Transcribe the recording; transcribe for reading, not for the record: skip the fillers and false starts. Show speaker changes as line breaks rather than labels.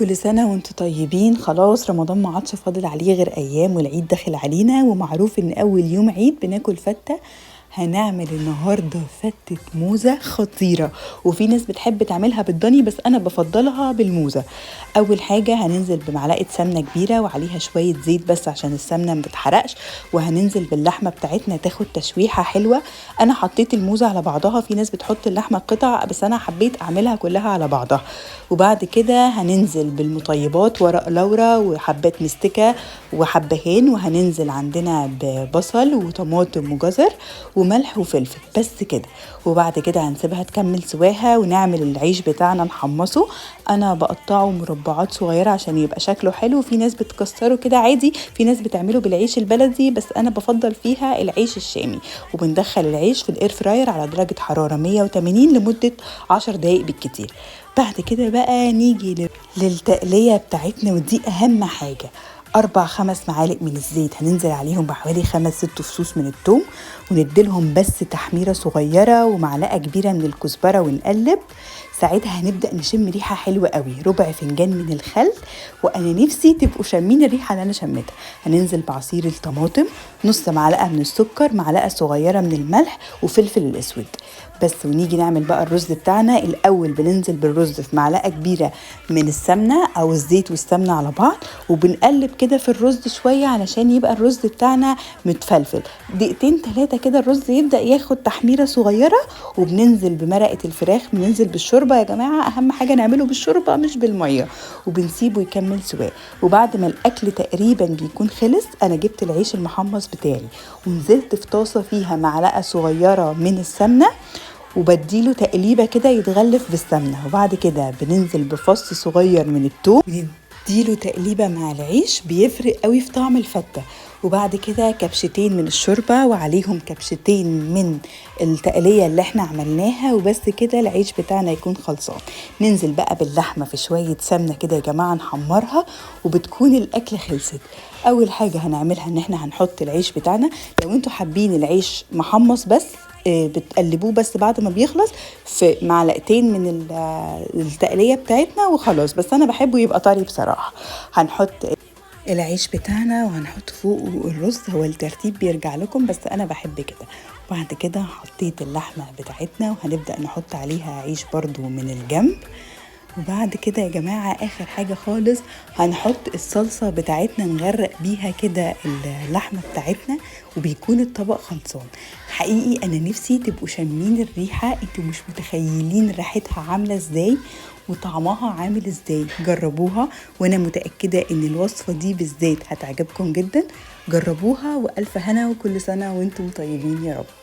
كل سنة وانتوا طيبين. خلاص رمضان ما عادش فاضل عليه غير ايام والعيد داخل علينا، ومعروف ان اول يوم عيد بناكل فتة. هنعمل النهاردة فتة موزة خطيرة، وفي ناس بتحب تعملها بالضاني بس انا بفضلها بالموزة. اول حاجة هننزل بمعلقة سمنة كبيرة وعليها شوية زيت بس عشان السمنة ما تتحرقش، وهننزل باللحمة بتاعتنا تاخد تشويحة حلوة. انا حطيت الموزة على بعضها، في ناس بتحط اللحمة قطع بس انا حبيت اعملها كلها على بعضها. وبعد كده هننزل بالمطيبات، ورق لورا وحبات مستكة وحبهان، وهننزل عندنا ببصل وطماطم وجزر وملح وفلفل بس كده. وبعد كده هنسيبها تكمل سواها ونعمل العيش بتاعنا نحمصه. انا بقطعه مربعات صغيرة عشان يبقى شكله حلو، في ناس بتكسره كده عادي، في ناس بتعمله بالعيش البلدي بس انا بفضل فيها العيش الشامي. وبندخل العيش في الاير فراير على درجة حرارة 180 لمدة 10 دقايق بالكتير. بعد كده بقى نيجي للتقلية بتاعتنا، ودي اهم حاجة. 4-5 معالق من الزيت هننزل عليهم بحوالي 5-6 فصوص من الثوم، ونديلهم بس تحميرة صغيرة ومعلقة كبيرة من الكزبرة ونقلب. ساعتها هنبدأ نشم ريحة حلوة قوي. ربع فنجان من الخل، وانا نفسي تبقوا شامين الريحة اللي انا شميتها. هننزل بعصير الطماطم، نص معلقة من السكر، معلقة صغيرة من الملح وفلفل الاسود بس. ونيجي نعمل بقى الرز بتاعنا. الاول بننزل بالرز في معلقة كبيرة من السمنة او الزيت والسمنة على بعض، وبنقلب كده في الرز شوية علشان يبقى الرز بتاعنا متفلفل. 2-3 كده الرز يبدأ ياخد تحميرة صغيرة، وبننزل بمرقة الفراخ، بننزل بالشوربة. يا جماعة اهم حاجة نعمله بالشوربة مش بالمية، وبنسيبه يكمل سواه. وبعد ما الاكل تقريبا بيكون خلص، انا جبت العيش المحمص بتاعي ونزلت في طاسة فيها معلقة صغيرة من السمنة، وبديله تقليبة كده يتغلف بالسمنة. وبعد كده بننزل بفص صغير من الثوم، نديله تقليبة مع العيش، بيفرق قوي في طعم الفتة. وبعد كده كبشتين من الشوربة وعليهم كبشتين من التقلية اللي احنا عملناها، وبس كده العيش بتاعنا يكون خلصان. ننزل بقى باللحمة في شوية سمنة كده يا جماعة نحمرها، وبتكون الأكل خلصت. أول حاجة هنعملها ان احنا هنحط العيش بتاعنا. لو انتوا حابين العيش محمص بس بتقلبوه بس بعد ما بيخلص في معلقتين من التقلية بتاعتنا وخلاص، بس انا بحبه يبقى طري بصراحة. هنحط العيش بتاعنا وهنحط فوقه الرز، هو الترتيب بيرجع لكم بس انا بحب كده. بعد كده حطيت اللحمة بتاعتنا وهنبدأ نحط عليها عيش برضو من الجنب. وبعد كده يا جماعة آخر حاجة خالص هنحط الصلصة بتاعتنا، نغرق بيها كده اللحمة بتاعتنا، وبيكون الطبق خلصان. حقيقي أنا نفسي تبقوا شامين الريحة، انتوا مش متخيلين ريحتها عاملة ازاي وطعمها عامل ازاي. جربوها، وانا متأكدة ان الوصفة دي بالذات هتعجبكم جدا. جربوها، وألف هنا، وكل سنة وانتم طيبين يا رب.